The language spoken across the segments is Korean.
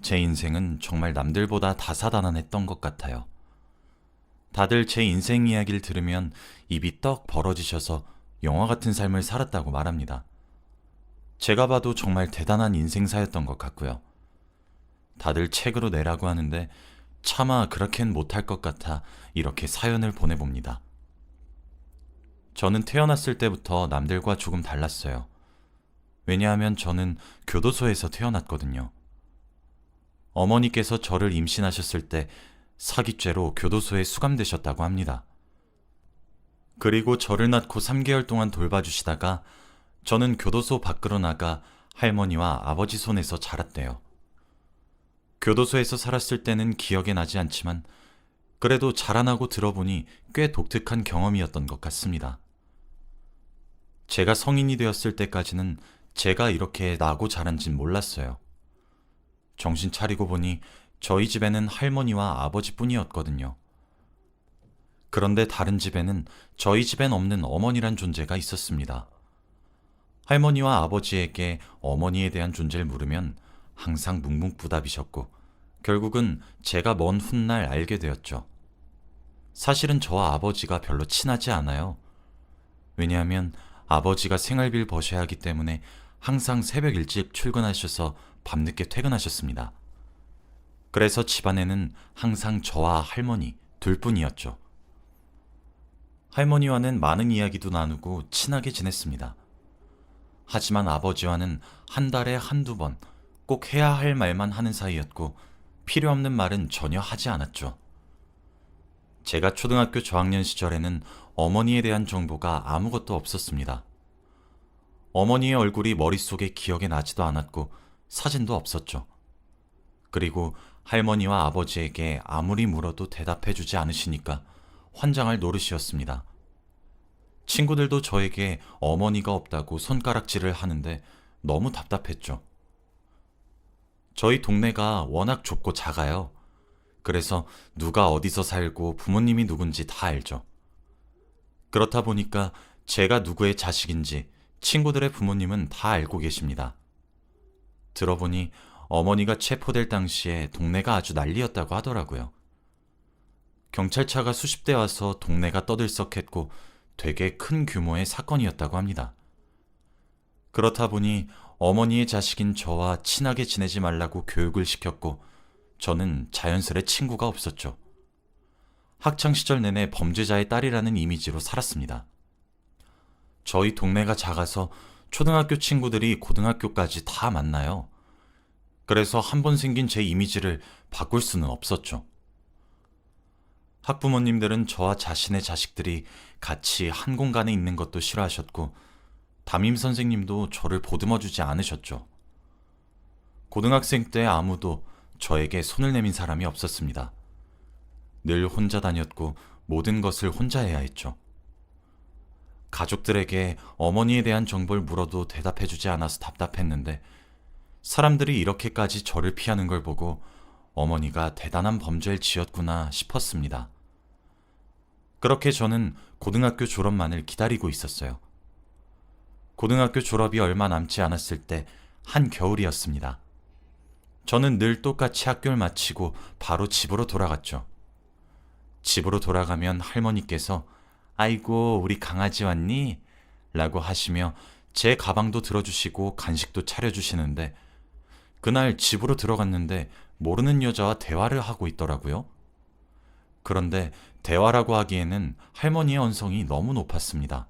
제 인생은 정말 남들보다 다사다난했던 것 같아요. 다들 제 인생 이야기를 들으면 입이 떡 벌어지셔서 영화 같은 삶을 살았다고 말합니다. 제가 봐도 정말 대단한 인생사였던 것 같고요. 다들 책으로 내라고 하는데 차마 그렇게는 못할 것 같아 이렇게 사연을 보내봅니다. 저는 태어났을 때부터 남들과 조금 달랐어요. 왜냐하면 저는 교도소에서 태어났거든요. 어머니께서 저를 임신하셨을 때 사기죄로 교도소에 수감되셨다고 합니다. 그리고 저를 낳고 3개월 동안 돌봐주시다가 저는 교도소 밖으로 나가 할머니와 아버지 손에서 자랐대요. 교도소에서 살았을 때는 기억에 나지 않지만 그래도 자라나고 들어보니 꽤 독특한 경험이었던 것 같습니다. 제가 성인이 되었을 때까지는 제가 이렇게 나고 자란진 몰랐어요. 정신 차리고 보니 저희 집에는 할머니와 아버지뿐이었거든요. 그런데 다른 집에는 저희 집엔 없는 어머니란 존재가 있었습니다. 할머니와 아버지에게 어머니에 대한 존재를 물으면 항상 묵묵부답이셨고 결국은 제가 먼 훗날 알게 되었죠. 사실은 저와 아버지가 별로 친하지 않아요. 왜냐하면 아버지가 생활비를 버셔야 하기 때문에 항상 새벽 일찍 출근하셔서 밤늦게 퇴근하셨습니다. 그래서 집안에는 항상 저와 할머니 둘뿐이었죠. 할머니와는 많은 이야기도 나누고 친하게 지냈습니다. 하지만 아버지와는 한 달에 한두 번 꼭 해야 할 말만 하는 사이였고 필요 없는 말은 전혀 하지 않았죠. 제가 초등학교 저학년 시절에는 어머니에 대한 정보가 아무것도 없었습니다. 어머니의 얼굴이 머릿속에 기억에 나지도 않았고 사진도 없었죠. 그리고 할머니와 아버지에게 아무리 물어도 대답해주지 않으시니까 환장할 노릇이었습니다. 친구들도 저에게 어머니가 없다고 손가락질을 하는데 너무 답답했죠. 저희 동네가 워낙 좁고 작아요. 그래서 누가 어디서 살고 부모님이 누군지 다 알죠. 그렇다 보니까 제가 누구의 자식인지 친구들의 부모님은 다 알고 계십니다. 들어보니 어머니가 체포될 당시에 동네가 아주 난리였다고 하더라고요. 경찰차가 수십 대 와서 동네가 떠들썩했고 되게 큰 규모의 사건이었다고 합니다. 그렇다 보니 어머니의 자식인 저와 친하게 지내지 말라고 교육을 시켰고 저는 자연스레 친구가 없었죠. 학창시절 내내 범죄자의 딸이라는 이미지로 살았습니다. 저희 동네가 작아서 초등학교 친구들이 고등학교까지 다 만나요. 그래서 한 번 생긴 제 이미지를 바꿀 수는 없었죠. 학부모님들은 저와 자신의 자식들이 같이 한 공간에 있는 것도 싫어하셨고 담임 선생님도 저를 보듬어주지 않으셨죠. 고등학생 때 아무도 저에게 손을 내민 사람이 없었습니다. 늘 혼자 다녔고 모든 것을 혼자 해야 했죠. 가족들에게 어머니에 대한 정보를 물어도 대답해주지 않아서 답답했는데 사람들이 이렇게까지 저를 피하는 걸 보고 어머니가 대단한 범죄를 지었구나 싶었습니다. 그렇게 저는 고등학교 졸업만을 기다리고 있었어요. 고등학교 졸업이 얼마 남지 않았을 때 한겨울이었습니다. 저는 늘 똑같이 학교를 마치고 바로 집으로 돌아갔죠. 집으로 돌아가면 할머니께서 아이고 우리 강아지 왔니? 라고 하시며 제 가방도 들어주시고 간식도 차려주시는데 그날 집으로 들어갔는데 모르는 여자와 대화를 하고 있더라고요. 그런데 대화라고 하기에는 할머니의 언성이 너무 높았습니다.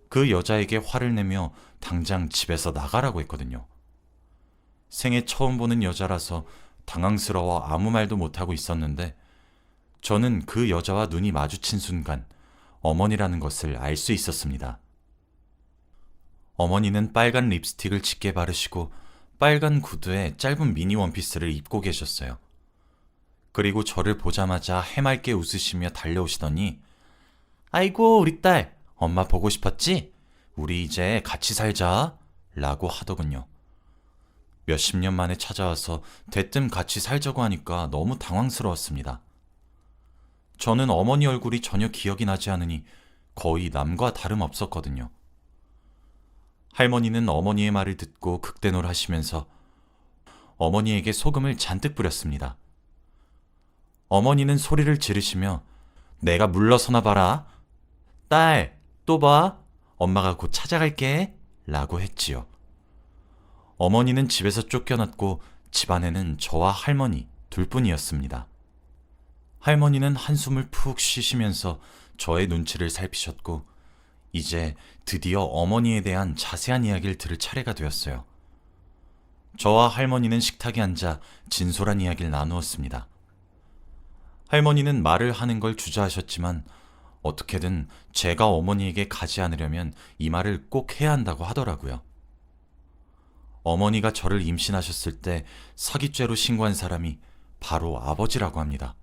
그 여자에게 화를 내며 당장 집에서 나가라고 했거든요. 생애 처음 보는 여자라서 당황스러워 아무 말도 못하고 있었는데 저는 그 여자와 눈이 마주친 순간 어머니라는 것을 알 수 있었습니다. 어머니는 빨간 립스틱을 짙게 바르시고 빨간 구두에 짧은 미니 원피스를 입고 계셨어요. 그리고 저를 보자마자 해맑게 웃으시며 달려오시더니 아이고 우리 딸 엄마 보고 싶었지? 우리 이제 같이 살자 라고 하더군요. 몇십 년 만에 찾아와서 대뜸 같이 살자고 하니까 너무 당황스러웠습니다. 저는 어머니 얼굴이 전혀 기억이 나지 않으니 거의 남과 다름없었거든요. 할머니는 어머니의 말을 듣고 극대노를 하시면서 어머니에게 소금을 잔뜩 뿌렸습니다. 어머니는 소리를 지르시며 내가 물러서나 봐라. 딸, 또 봐. 엄마가 곧 찾아갈게. 라고 했지요. 어머니는 집에서 쫓겨났고 집안에는 저와 할머니 둘뿐이었습니다. 할머니는 한숨을 푹 쉬시면서 저의 눈치를 살피셨고 이제 드디어 어머니에 대한 자세한 이야기를 들을 차례가 되었어요. 저와 할머니는 식탁에 앉아 진솔한 이야기를 나누었습니다. 할머니는 말을 하는 걸 주저하셨지만 어떻게든 제가 어머니에게 가지 않으려면 이 말을 꼭 해야 한다고 하더라고요. 어머니가 저를 임신하셨을 때 사기죄로 신고한 사람이 바로 아버지라고 합니다.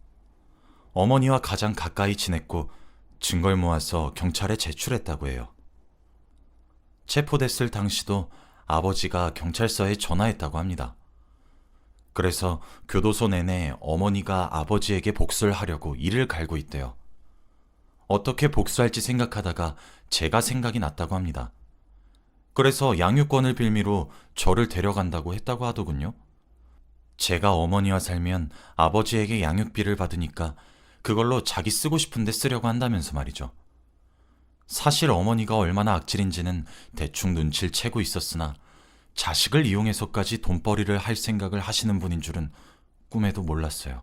어머니와 가장 가까이 지냈고 증거를 모아서 경찰에 제출했다고 해요. 체포됐을 당시도 아버지가 경찰서에 전화했다고 합니다. 그래서 교도소 내내 어머니가 아버지에게 복수를 하려고 이를 갈고 있대요. 어떻게 복수할지 생각하다가 제가 생각이 났다고 합니다. 그래서 양육권을 빌미로 저를 데려간다고 했다고 하더군요. 제가 어머니와 살면 아버지에게 양육비를 받으니까 그걸로 자기 쓰고 싶은데 쓰려고 한다면서 말이죠. 사실 어머니가 얼마나 악질인지는 대충 눈치를 채고 있었으나 자식을 이용해서까지 돈벌이를 할 생각을 하시는 분인 줄은 꿈에도 몰랐어요.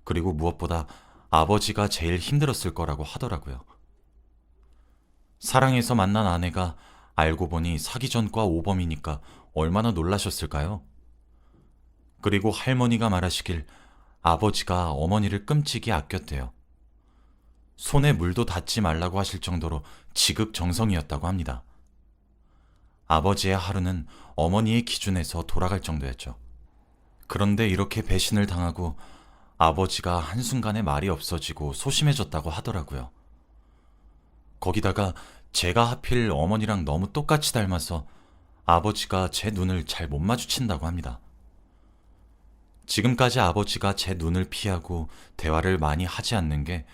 그리고 무엇보다 아버지가 제일 힘들었을 거라고 하더라고요. 사랑해서 만난 아내가 알고 보니 사기 전과 오범이니까 얼마나 놀라셨을까요? 그리고 할머니가 말하시길 아버지가 어머니를 끔찍이 아꼈대요. 손에 물도 닿지 말라고 하실 정도로 지극정성이었다고 합니다. 아버지의 하루는 어머니의 기준에서 돌아갈 정도였죠. 그런데 이렇게 배신을 당하고 아버지가 한순간에 말이 없어지고 소심해졌다고 하더라고요. 거기다가 제가 하필 어머니랑 너무 똑같이 닮아서 아버지가 제 눈을 잘 못 마주친다고 합니다. 지금까지 아버지가 제 눈을 피하고 대화를 많이 하지 않는 게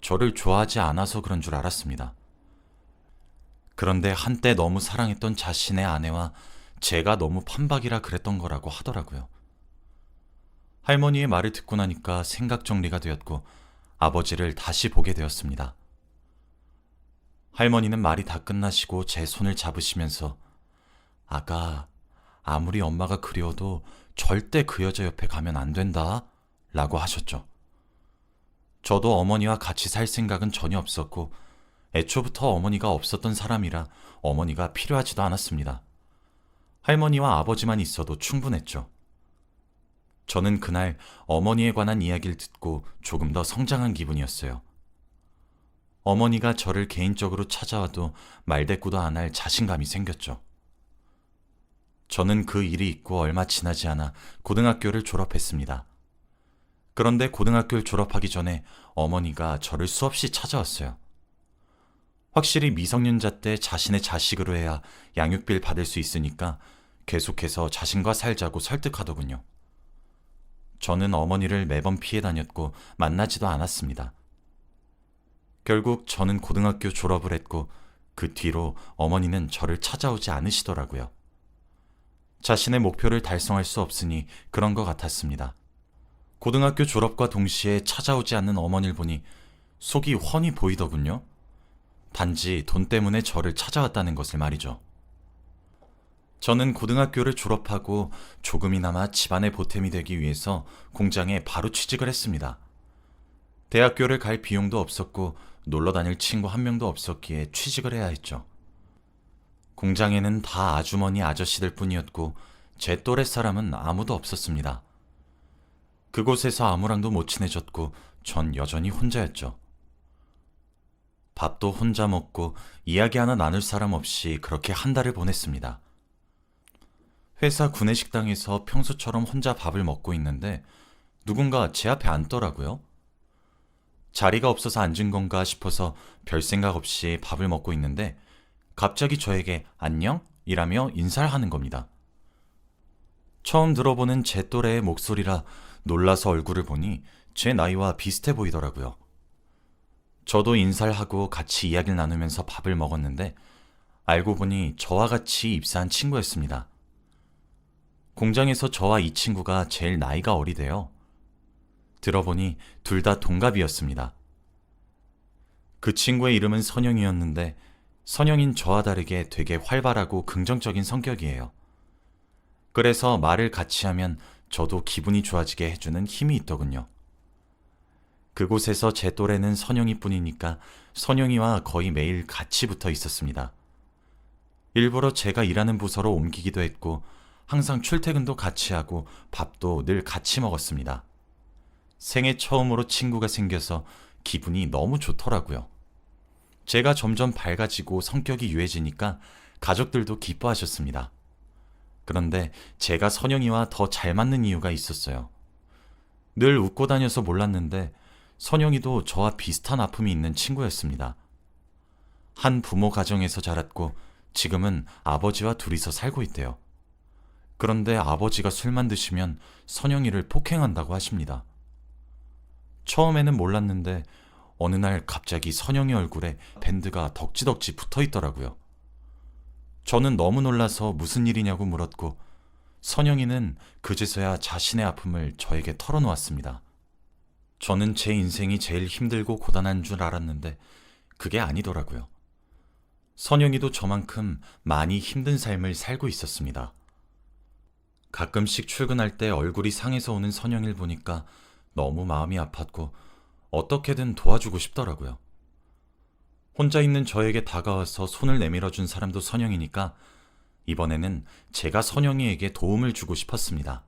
저를 좋아하지 않아서 그런 줄 알았습니다. 그런데 한때 너무 사랑했던 자신의 아내와 제가 너무 판박이라 그랬던 거라고 하더라고요. 할머니의 말을 듣고 나니까 생각 정리가 되었고 아버지를 다시 보게 되었습니다. 할머니는 말이 다 끝나시고 제 손을 잡으시면서 아가, 아무리 엄마가 그리워도 절대 그 여자 옆에 가면 안 된다 라고 하셨죠. 저도 어머니와 같이 살 생각은 전혀 없었고 애초부터 어머니가 없었던 사람이라 어머니가 필요하지도 않았습니다. 할머니와 아버지만 있어도 충분했죠. 저는 그날 어머니에 관한 이야기를 듣고 조금 더 성장한 기분이었어요. 어머니가 저를 개인적으로 찾아와도 말대꾸도 안 할 자신감이 생겼죠. 저는 그 일이 있고 얼마 지나지 않아 고등학교를 졸업했습니다. 그런데 고등학교를 졸업하기 전에 어머니가 저를 수없이 찾아왔어요. 확실히 미성년자 때 자신의 자식으로 해야 양육비를 받을 수 있으니까 계속해서 자신과 살자고 설득하더군요. 저는 어머니를 매번 피해 다녔고 만나지도 않았습니다. 결국 저는 고등학교 졸업을 했고 그 뒤로 어머니는 저를 찾아오지 않으시더라고요. 자신의 목표를 달성할 수 없으니 그런 것 같았습니다. 고등학교 졸업과 동시에 찾아오지 않는 어머니를 보니 속이 훤히 보이더군요. 단지 돈 때문에 저를 찾아왔다는 것을 말이죠. 저는 고등학교를 졸업하고 조금이나마 집안의 보탬이 되기 위해서 공장에 바로 취직을 했습니다. 대학교를 갈 비용도 없었고 놀러 다닐 친구 한 명도 없었기에 취직을 해야 했죠. 공장에는 다 아주머니 아저씨들 뿐이었고 제 또래 사람은 아무도 없었습니다. 그곳에서 아무랑도 못 친해졌고 전 여전히 혼자였죠. 밥도 혼자 먹고 이야기 하나 나눌 사람 없이 그렇게 한 달을 보냈습니다. 회사 구내식당에서 평소처럼 혼자 밥을 먹고 있는데 누군가 제 앞에 앉더라고요. 자리가 없어서 앉은 건가 싶어서 별 생각 없이 밥을 먹고 있는데 갑자기 저에게 안녕? 이라며 인사를 하는 겁니다. 처음 들어보는 제 또래의 목소리라 놀라서 얼굴을 보니 제 나이와 비슷해 보이더라고요. 저도 인사를 하고 같이 이야기를 나누면서 밥을 먹었는데 알고 보니 저와 같이 입사한 친구였습니다. 공장에서 저와 이 친구가 제일 나이가 어리대요. 들어보니 둘 다 동갑이었습니다. 그 친구의 이름은 선영이었는데 선영인 저와 다르게 되게 활발하고 긍정적인 성격이에요. 그래서 말을 같이 하면 저도 기분이 좋아지게 해주는 힘이 있더군요. 그곳에서 제 또래는 선영이 뿐이니까 선영이와 거의 매일 같이 붙어 있었습니다. 일부러 제가 일하는 부서로 옮기기도 했고 항상 출퇴근도 같이 하고 밥도 늘 같이 먹었습니다. 생애 처음으로 친구가 생겨서 기분이 너무 좋더라고요. 제가 점점 밝아지고 성격이 유해지니까 가족들도 기뻐하셨습니다. 그런데 제가 선영이와 더 잘 맞는 이유가 있었어요. 늘 웃고 다녀서 몰랐는데 선영이도 저와 비슷한 아픔이 있는 친구였습니다. 한 부모 가정에서 자랐고 지금은 아버지와 둘이서 살고 있대요. 그런데 아버지가 술만 드시면 선영이를 폭행한다고 하십니다. 처음에는 몰랐는데 어느 날 갑자기 선영이 얼굴에 밴드가 덕지덕지 붙어 있더라고요. 저는 너무 놀라서 무슨 일이냐고 물었고 선영이는 그제서야 자신의 아픔을 저에게 털어놓았습니다. 저는 제 인생이 제일 힘들고 고단한 줄 알았는데 그게 아니더라고요. 선영이도 저만큼 많이 힘든 삶을 살고 있었습니다. 가끔씩 출근할 때 얼굴이 상해서 오는 선영이를 보니까 너무 마음이 아팠고 어떻게든 도와주고 싶더라고요. 혼자 있는 저에게 다가와서 손을 내밀어준 사람도 선영이니까 이번에는 제가 선영이에게 도움을 주고 싶었습니다.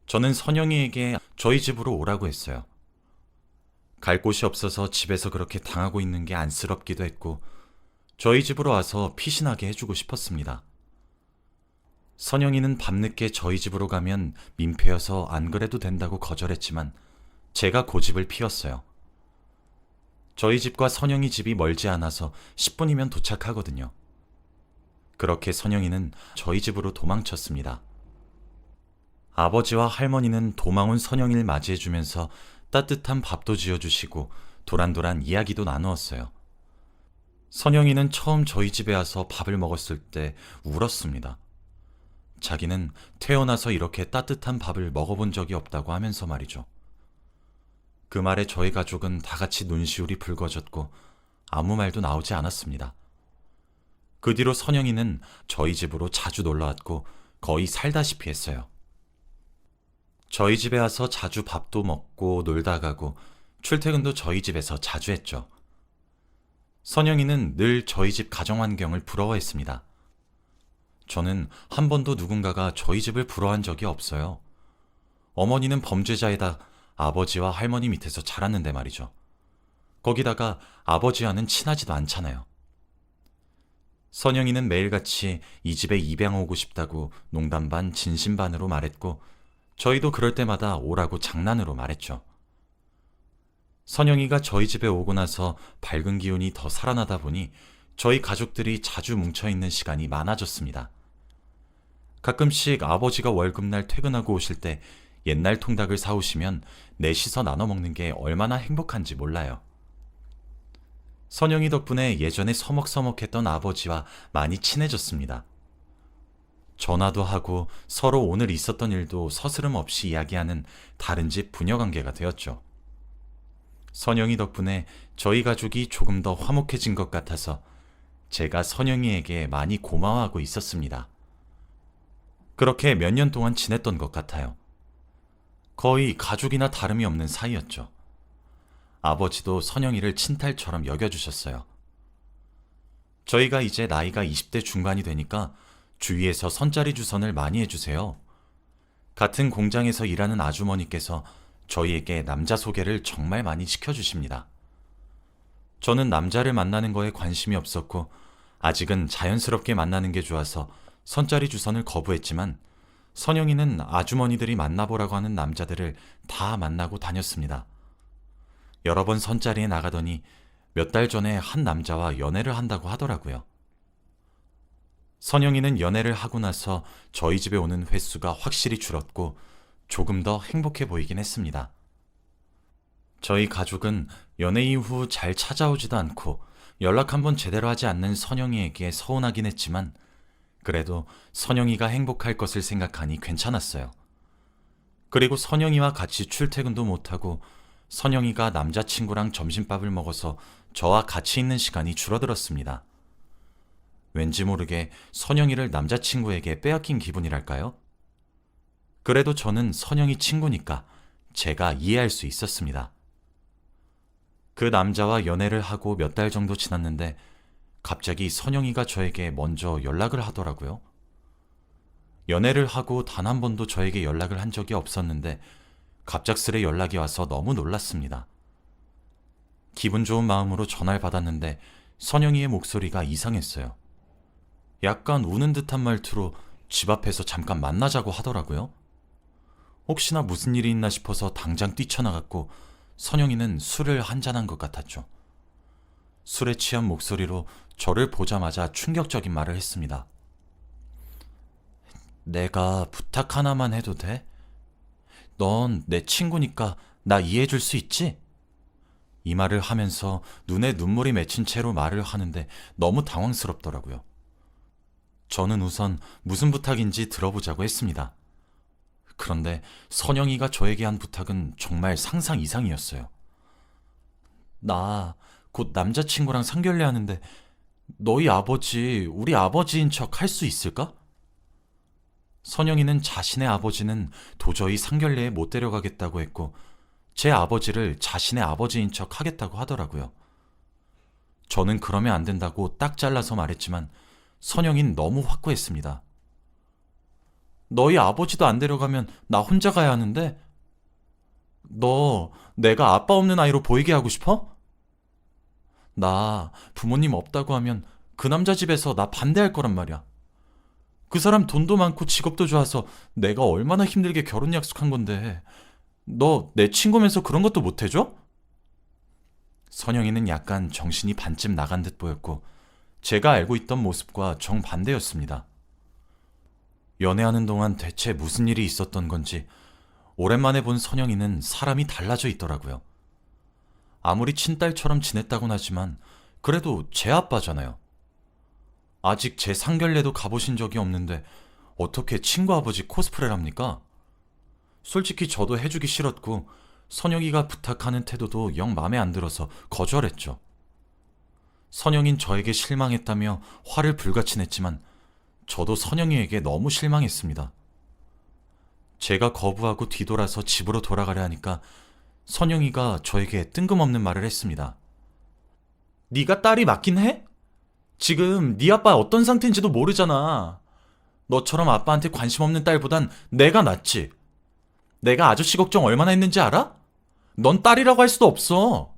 저는 선영이에게 저희 집으로 오라고 했어요. 갈 곳이 없어서 집에서 그렇게 당하고 있는 게 안쓰럽기도 했고 저희 집으로 와서 피신하게 해주고 싶었습니다. 선영이는 밤늦게 저희 집으로 가면 민폐여서 안 그래도 된다고 거절했지만 제가 고집을 피웠어요. 저희 집과 선영이 집이 멀지 않아서 10분이면 도착하거든요. 그렇게 선영이는 저희 집으로 도망쳤습니다. 아버지와 할머니는 도망 온 선영이를 맞이해주면서 따뜻한 밥도 지어주시고 도란도란 이야기도 나누었어요. 선영이는 처음 저희 집에 와서 밥을 먹었을 때 울었습니다. 자기는 태어나서 이렇게 따뜻한 밥을 먹어본 적이 없다고 하면서 말이죠. 그 말에 저희 가족은 다 같이 눈시울이 붉어졌고 아무 말도 나오지 않았습니다. 그 뒤로 선영이는 저희 집으로 자주 놀러왔고 거의 살다시피 했어요. 저희 집에 와서 자주 밥도 먹고 놀다 가고 출퇴근도 저희 집에서 자주 했죠. 선영이는 늘 저희 집 가정 환경을 부러워했습니다. 저는 한 번도 누군가가 저희 집을 부러워한 적이 없어요. 어머니는 범죄자에다 아버지와 할머니 밑에서 자랐는데 말이죠. 거기다가 아버지와는 친하지도 않잖아요. 선영이는 매일같이 이 집에 입양 오고 싶다고 농담 반 진심 반으로 말했고 저희도 그럴 때마다 오라고 장난으로 말했죠. 선영이가 저희 집에 오고 나서 밝은 기운이 더 살아나다 보니 저희 가족들이 자주 뭉쳐있는 시간이 많아졌습니다. 가끔씩 아버지가 월급날 퇴근하고 오실 때 옛날 통닭을 사오시면 넷이서 나눠 먹는 게 얼마나 행복한지 몰라요. 선영이 덕분에 예전에 서먹서먹했던 아버지와 많이 친해졌습니다. 전화도 하고 서로 오늘 있었던 일도 서스름 없이 이야기하는 다른 집 부녀관계가 되었죠. 선영이 덕분에 저희 가족이 조금 더 화목해진 것 같아서 제가 선영이에게 많이 고마워하고 있었습니다. 그렇게 몇 년 동안 지냈던 것 같아요. 거의 가족이나 다름이 없는 사이였죠. 아버지도 선영이를 친딸처럼 여겨주셨어요. 저희가 이제 나이가 20대 중반이 되니까 주위에서 선짜리 주선을 많이 해주세요. 같은 공장에서 일하는 아주머니께서 저희에게 남자 소개를 정말 많이 시켜주십니다. 저는 남자를 만나는 거에 관심이 없었고 아직은 자연스럽게 만나는 게 좋아서 선짜리 주선을 거부했지만 선영이는 아주머니들이 만나보라고 하는 남자들을 다 만나고 다녔습니다. 여러 번 선짜리에 나가더니 몇 달 전에 한 남자와 연애를 한다고 하더라고요. 선영이는 연애를 하고 나서 저희 집에 오는 횟수가 확실히 줄었고 조금 더 행복해 보이긴 했습니다. 저희 가족은 연애 이후 잘 찾아오지도 않고 연락 한번 제대로 하지 않는 선영이에게 서운하긴 했지만 그래도 선영이가 행복할 것을 생각하니 괜찮았어요. 그리고 선영이와 같이 출퇴근도 못하고 선영이가 남자친구랑 점심밥을 먹어서 저와 같이 있는 시간이 줄어들었습니다. 왠지 모르게 선영이를 남자친구에게 빼앗긴 기분이랄까요? 그래도 저는 선영이 친구니까 제가 이해할 수 있었습니다. 그 남자와 연애를 하고 몇 달 정도 지났는데 갑자기 선영이가 저에게 먼저 연락을 하더라고요. 연애를 하고 단 한 번도 저에게 연락을 한 적이 없었는데 갑작스레 연락이 와서 너무 놀랐습니다. 기분 좋은 마음으로 전화를 받았는데 선영이의 목소리가 이상했어요. 약간 우는 듯한 말투로 집 앞에서 잠깐 만나자고 하더라고요. 혹시나 무슨 일이 있나 싶어서 당장 뛰쳐나갔고 선영이는 술을 한잔한 것 같았죠. 술에 취한 목소리로 저를 보자마자 충격적인 말을 했습니다. 내가 부탁 하나만 해도 돼? 넌 내 친구니까 나 이해해줄 수 있지? 이 말을 하면서 눈에 눈물이 맺힌 채로 말을 하는데 너무 당황스럽더라고요. 저는 우선 무슨 부탁인지 들어보자고 했습니다. 그런데 선영이가 저에게 한 부탁은 정말 상상 이상이었어요. 나 곧 남자친구랑 상견례 하는데 너희 아버지, 우리 아버지인 척 할 수 있을까? 선영이는 자신의 아버지는 도저히 상견례에 못 데려가겠다고 했고 제 아버지를 자신의 아버지인 척 하겠다고 하더라고요. 저는 그러면 안 된다고 딱 잘라서 말했지만 선영이는 너무 확고했습니다. 너희 아버지도 안 데려가면 나 혼자 가야 하는데 너 내가 아빠 없는 아이로 보이게 하고 싶어? 나 부모님 없다고 하면 그 남자 집에서 나 반대할 거란 말이야. 그 사람 돈도 많고 직업도 좋아서 내가 얼마나 힘들게 결혼 약속한 건데 너 내 친구면서 그런 것도 못 해줘? 선영이는 약간 정신이 반쯤 나간 듯 보였고 제가 알고 있던 모습과 정반대였습니다. 연애하는 동안 대체 무슨 일이 있었던 건지 오랜만에 본 선영이는 사람이 달라져 있더라고요. 아무리 친딸처럼 지냈다곤 하지만 그래도 제 아빠잖아요. 아직 제 상견례도 가보신 적이 없는데 어떻게 친구 아버지 코스프레를 합니까? 솔직히 저도 해주기 싫었고 선영이가 부탁하는 태도도 영 마음에 안 들어서 거절했죠. 선영인 저에게 실망했다며 화를 불같이 냈지만 저도 선영이에게 너무 실망했습니다. 제가 거부하고 뒤돌아서 집으로 돌아가려 하니까 선영이가 저에게 뜬금없는 말을 했습니다. 네가 딸이 맞긴 해? 지금 네 아빠 어떤 상태인지도 모르잖아. 너처럼 아빠한테 관심 없는 딸보단 내가 낫지. 내가 아저씨 걱정 얼마나 했는지 알아? 넌 딸이라고 할 수도 없어.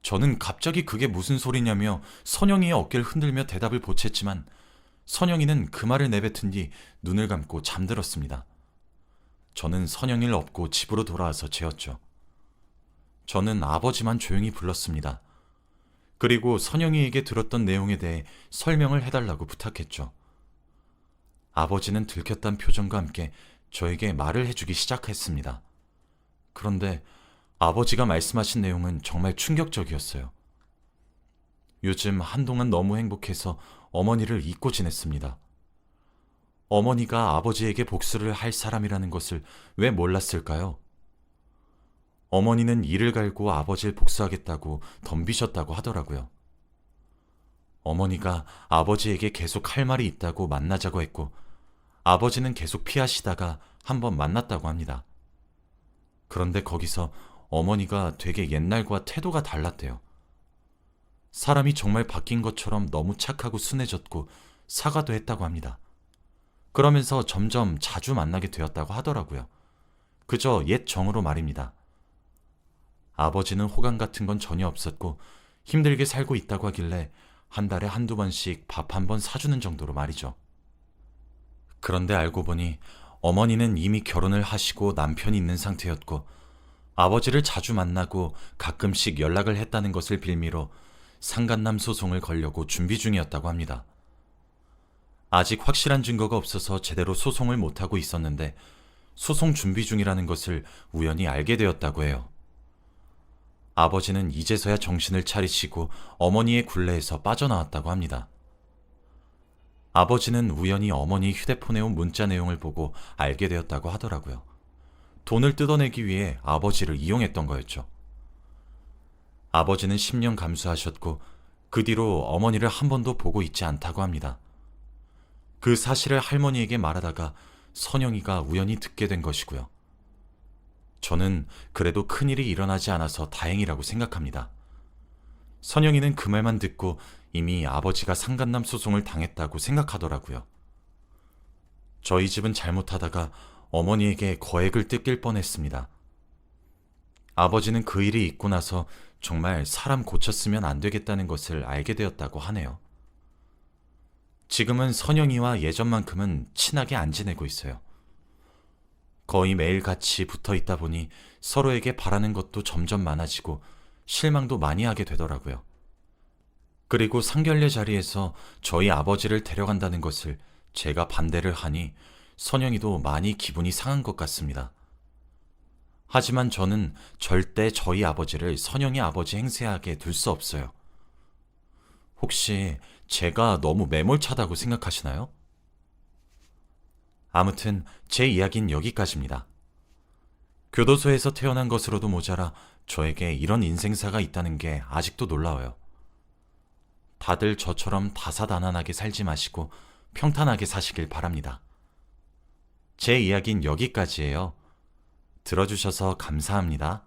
저는 갑자기 그게 무슨 소리냐며 선영이의 어깨를 흔들며 대답을 보챘지만 선영이는 그 말을 내뱉은 뒤 눈을 감고 잠들었습니다. 저는 선영이를 업고 집으로 돌아와서 재웠죠. 저는 아버지만 조용히 불렀습니다. 그리고 선영이에게 들었던 내용에 대해 설명을 해달라고 부탁했죠. 아버지는 들켰던 표정과 함께 저에게 말을 해주기 시작했습니다. 그런데 아버지가 말씀하신 내용은 정말 충격적이었어요. 요즘 한동안 너무 행복해서 어머니를 잊고 지냈습니다. 어머니가 아버지에게 복수를 할 사람이라는 것을 왜 몰랐을까요? 어머니는 이를 갈고 아버지를 복수하겠다고 덤비셨다고 하더라고요. 어머니가 아버지에게 계속 할 말이 있다고 만나자고 했고 아버지는 계속 피하시다가 한번 만났다고 합니다. 그런데 거기서 어머니가 되게 옛날과 태도가 달랐대요. 사람이 정말 바뀐 것처럼 너무 착하고 순해졌고 사과도 했다고 합니다. 그러면서 점점 자주 만나게 되었다고 하더라고요. 그저 옛 정으로 말입니다. 아버지는 호감 같은 건 전혀 없었고 힘들게 살고 있다고 하길래 한 달에 한두 번씩 밥 한 번 사주는 정도로 말이죠. 그런데 알고 보니 어머니는 이미 결혼을 하시고 남편이 있는 상태였고 아버지를 자주 만나고 가끔씩 연락을 했다는 것을 빌미로 상간남 소송을 걸려고 준비 중이었다고 합니다. 아직 확실한 증거가 없어서 제대로 소송을 못하고 있었는데 소송 준비 중이라는 것을 우연히 알게 되었다고 해요. 아버지는 이제서야 정신을 차리시고 어머니의 굴레에서 빠져나왔다고 합니다. 아버지는 우연히 어머니 휴대폰에 온 문자 내용을 보고 알게 되었다고 하더라고요. 돈을 뜯어내기 위해 아버지를 이용했던 거였죠. 아버지는 10년 감수하셨고 그 뒤로 어머니를 한 번도 보고 있지 않다고 합니다. 그 사실을 할머니에게 말하다가 선영이가 우연히 듣게 된 것이고요. 저는 그래도 큰일이 일어나지 않아서 다행이라고 생각합니다. 선영이는 그 말만 듣고 이미 아버지가 상간남 소송을 당했다고 생각하더라고요. 저희 집은 잘못하다가 어머니에게 거액을 뜯길 뻔했습니다. 아버지는 그 일이 있고 나서 정말 사람 고쳤으면 안 되겠다는 것을 알게 되었다고 하네요. 지금은 선영이와 예전만큼은 친하게 안 지내고 있어요. 거의 매일 같이 붙어 있다 보니 서로에게 바라는 것도 점점 많아지고 실망도 많이 하게 되더라고요. 그리고 상견례 자리에서 저희 아버지를 데려간다는 것을 제가 반대를 하니 선영이도 많이 기분이 상한 것 같습니다. 하지만 저는 절대 저희 아버지를 선영이 아버지 행세하게 둘 수 없어요. 혹시 제가 너무 매몰차다고 생각하시나요? 아무튼 제 이야기는 여기까지입니다. 교도소에서 태어난 것으로도 모자라 저에게 이런 인생사가 있다는 게 아직도 놀라워요. 다들 저처럼 다사다난하게 살지 마시고 평탄하게 사시길 바랍니다. 제 이야기는 여기까지예요. 들어주셔서 감사합니다.